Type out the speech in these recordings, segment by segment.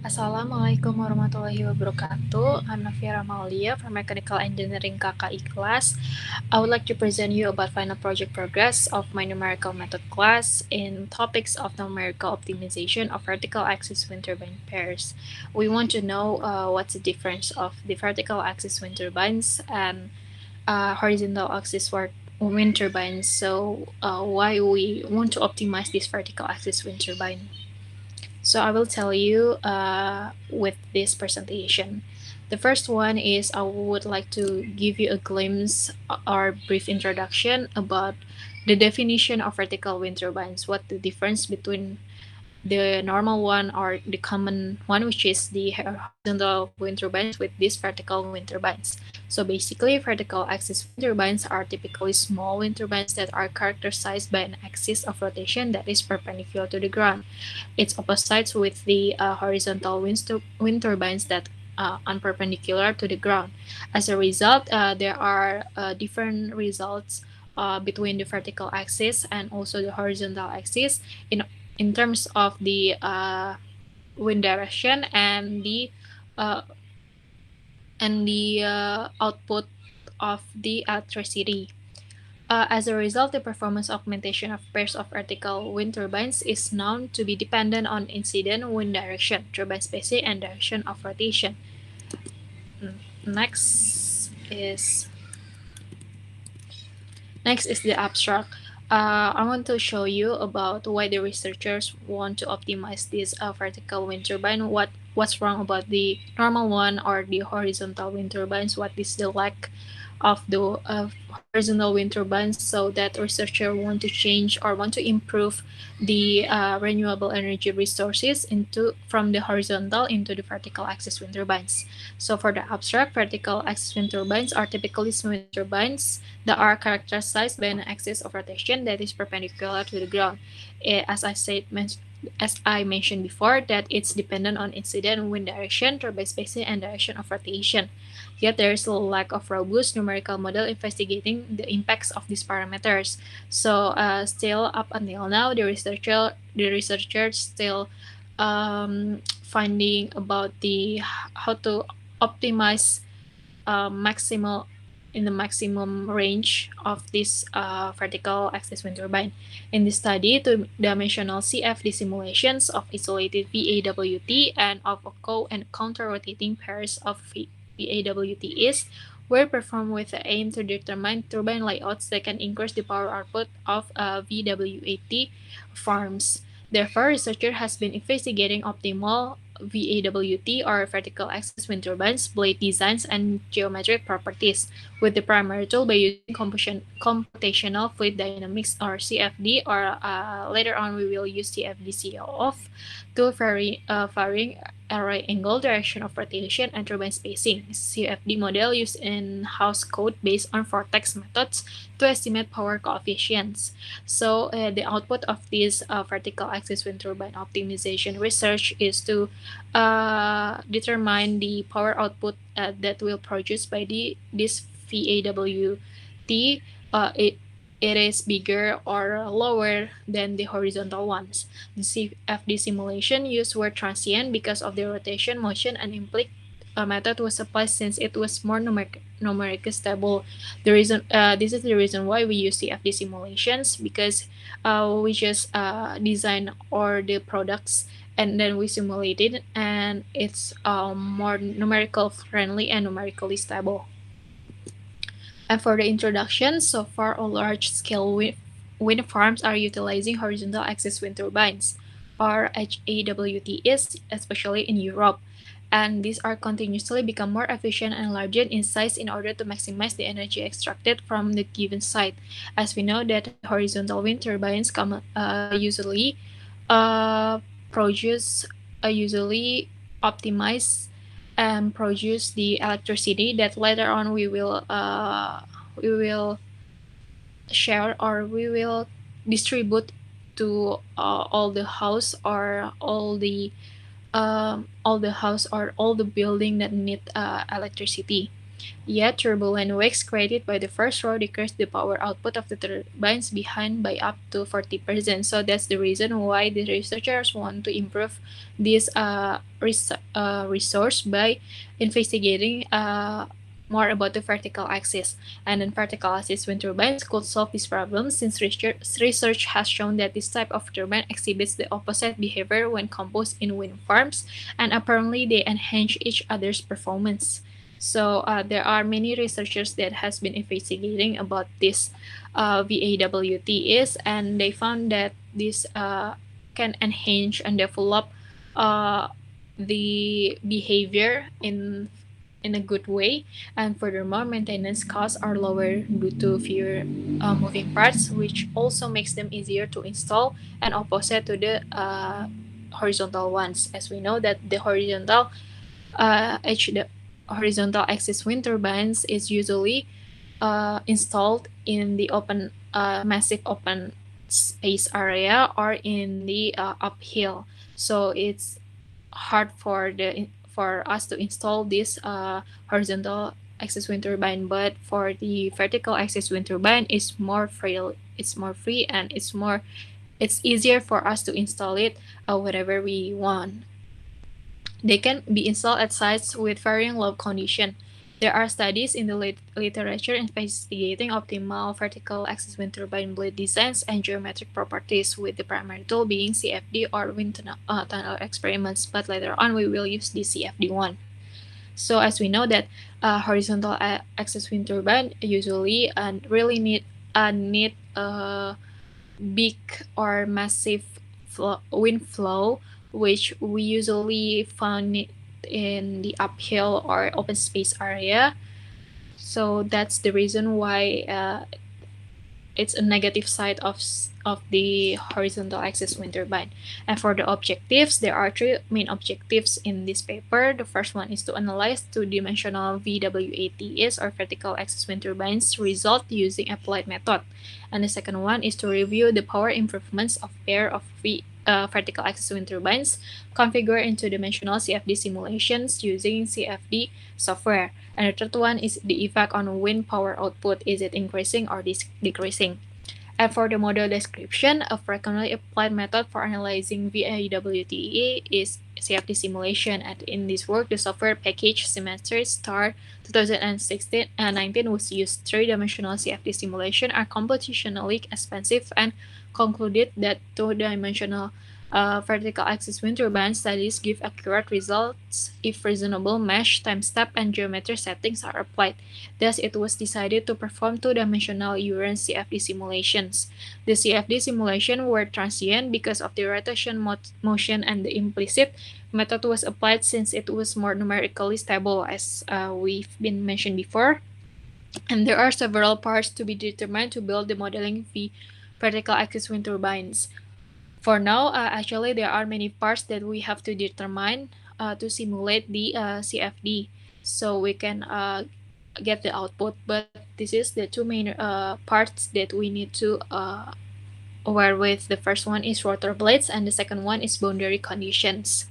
Assalamualaikum warahmatullahi wabarakatuh. I'm Nafia Rahma Aulia from Mechanical Engineering KKI class. I would like to present you about final project progress of my numerical method class in topics of numerical optimization of vertical axis wind turbine pairs. We want to know what's the difference of the vertical axis wind turbines and horizontal axis wind turbines. So why we want to optimize this vertical axis wind turbine. So I will tell you with this presentation. The first one is I would like to give you a glimpse or brief introduction about the definition of vertical wind turbines, what the difference between the normal one or the common one, which is the horizontal wind turbines with these vertical wind turbines. So basically, vertical axis wind turbines are typically small wind turbines that are characterized by an axis of rotation that is perpendicular to the ground. Its opposites with the horizontal wind turbines that unperpendicular to the ground. As a result, there are different results between the vertical axis and also the horizontal axis in terms of the wind direction and the output of the electricity. As a result, the performance augmentation of pairs of vertical wind turbines is known to be dependent on incident wind direction, turbine spacing, and direction of rotation. Next is the abstract. I want to show you about why the researchers want to optimize this vertical wind turbine. What's wrong about the normal one or the horizontal wind turbines? What is the lack of the horizontal wind turbines, so that researchers want to change or want to improve the renewable energy resources from the horizontal into the vertical axis wind turbines. So for the abstract, vertical axis wind turbines are typically wind turbines that are characterized by an axis of rotation that is perpendicular to the ground. As I mentioned before, that it's dependent on incident wind direction, turbine spacing, and direction of rotation. Yet there is a lack of robust numerical model investigating the impacts of these parameters. So still up until now, the researchers still finding about how to optimize in the maximum range of this vertical axis wind turbine. In this study, two-dimensional CFD simulations of isolated VAWT and of a co- and counter-rotating pairs of VAWTs were performed with the aim to determine turbine layouts that can increase the power output of VWAT farms. Therefore, researcher has been investigating optimal VAWT or vertical axis wind turbines, blade designs, and geometric properties with the primary tool by using computational fluid dynamics or CFD, or later on we will use CFD-COF to varying array angle, direction of rotation, and turbine spacing. CFD model used in house code based on vortex methods to estimate power coefficients. So the output of this vertical axis wind turbine optimization research is to determine the power output that will produce by this VAWT. It is bigger or lower than the horizontal ones. The CFD simulation used were transient because of the rotation, motion, and implicit method was applied since it was more numerically stable. This is the reason why we use CFD simulations, because we just design all the products and then we simulate it, and it's more numerical friendly and numerically stable. And for the introduction, so far all large-scale wind farms are utilizing horizontal axis wind turbines, or HAWTs, especially in Europe. And these are continuously become more efficient and larger in size in order to maximize the energy extracted from the given site. As we know that horizontal wind turbines usually usually optimize and produce the electricity that later on we will share, or we will distribute to all the house or all the house or all the building that need electricity. Yet, turbulent wakes created by the first row decrease the power output of the turbines behind by up to 40%. So that's the reason why the researchers want to improve this resource by investigating more about the vertical axis. And then vertical axis wind turbines could solve this problem since research has shown that this type of turbine exhibits the opposite behavior when composed in wind farms, and apparently they enhance each other's performance. So there are many researchers that has been investigating about this VAWTs, and they found that this can enhance and develop uh, the behavior in a good way, and furthermore maintenance costs are lower due to fewer moving parts, which also makes them easier to install and opposite to the horizontal ones, as we know that the the horizontal axis wind turbines is usually installed in the open massive open space area or in the uphill, so it's hard for us to install this horizontal axis wind turbine. But for the vertical axis wind turbine, it's more free, and it's easier for us to install it wherever we want. They can be installed at sites with varying load condition. There are studies in the literature investigating optimal vertical axis wind turbine blade designs and geometric properties, with the primary tool being CFD or wind tunnel experiments, but later on we will use the CFD one. So as we know that horizontal axis wind turbine usually really need a big or massive wind flow, which we usually found it in the uphill or open space area. So that's the reason why it's a negative side of the horizontal axis wind turbine. And for the objectives, there are three main objectives in this paper. The first one is to analyze two-dimensional VWATs or vertical axis wind turbines result using applied method. And the second one is to review the power improvements of pair of vertical axis wind turbines configured in two-dimensional CFD simulations using CFD software. And the third one is the effect on wind power output. Is it increasing or decreasing? And for the model description, a frequently applied method for analyzing VAWTE is CFD simulation. And in this work, the software package semester start 2016 and 19 was used. Three-dimensional CFD simulation are computationally expensive and concluded that two-dimensional vertical axis wind turbine studies give accurate results if reasonable mesh, time step, and geometry settings are applied. Thus, it was decided to perform two-dimensional Uran CFD simulations. The CFD simulations were transient because of the rotation motion, and the implicit method was applied since it was more numerically stable, as we've been mentioned before. And there are several parts to be determined to build the modeling vertical axis wind turbines. For now, actually, there are many parts that we have to determine to simulate the CFD, so we can get the output. But this is the two main parts that we need to aware with. The first one is rotor blades, and the second one is boundary conditions.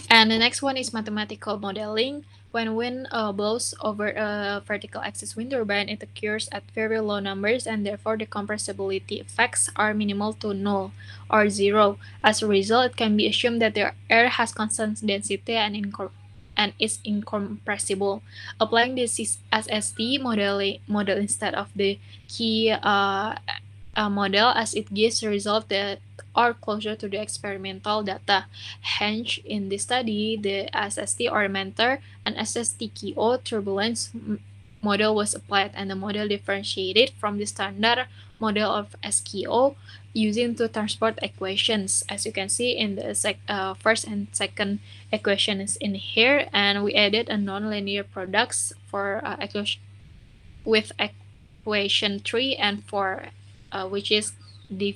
And the next one is mathematical modeling. When wind blows over a vertical axis wind turbine, it occurs at very low numbers, and therefore the compressibility effects are minimal to null or zero. As a result, it can be assumed that the air has constant density and is incompressible. Applying the SST model instead of the key model, as it gives a result that are closer to the experimental data. Hence, in this study, the SST augmenter and SSTKO turbulence model was applied, and the model differentiated from the standard model of SKO using two transport equations. As you can see in the first and second equations in here, and we added a nonlinear products for with equation 3 and 4, which is the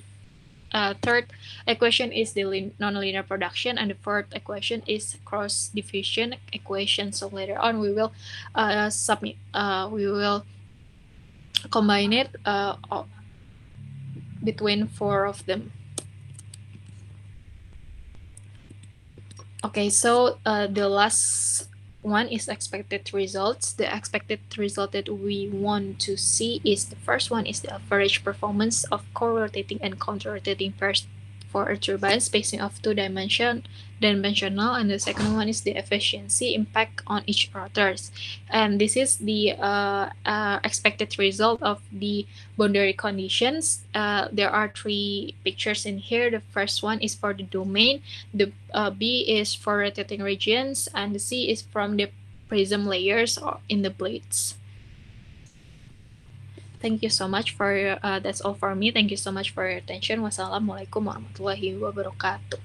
third equation is the nonlinear production, and the fourth equation is cross diffusion equation. So later on we will we will combine it between four of them. Okay, so the last one is expected results. The expected result that we want to see is the first one is the average performance of core rotating and counter rotating pairs for a turbine spacing of dimensional, and the second one is the efficiency impact on each rotors. And this is the expected result of the boundary conditions. There are three pictures in here. The first one is for the domain, the B is for rotating regions, and the C is from the prism layers or in the blades. Thank you so much for that's all for me. Thank you so much for your attention. Wassalamualaikum warahmatullahi wabarakatuh.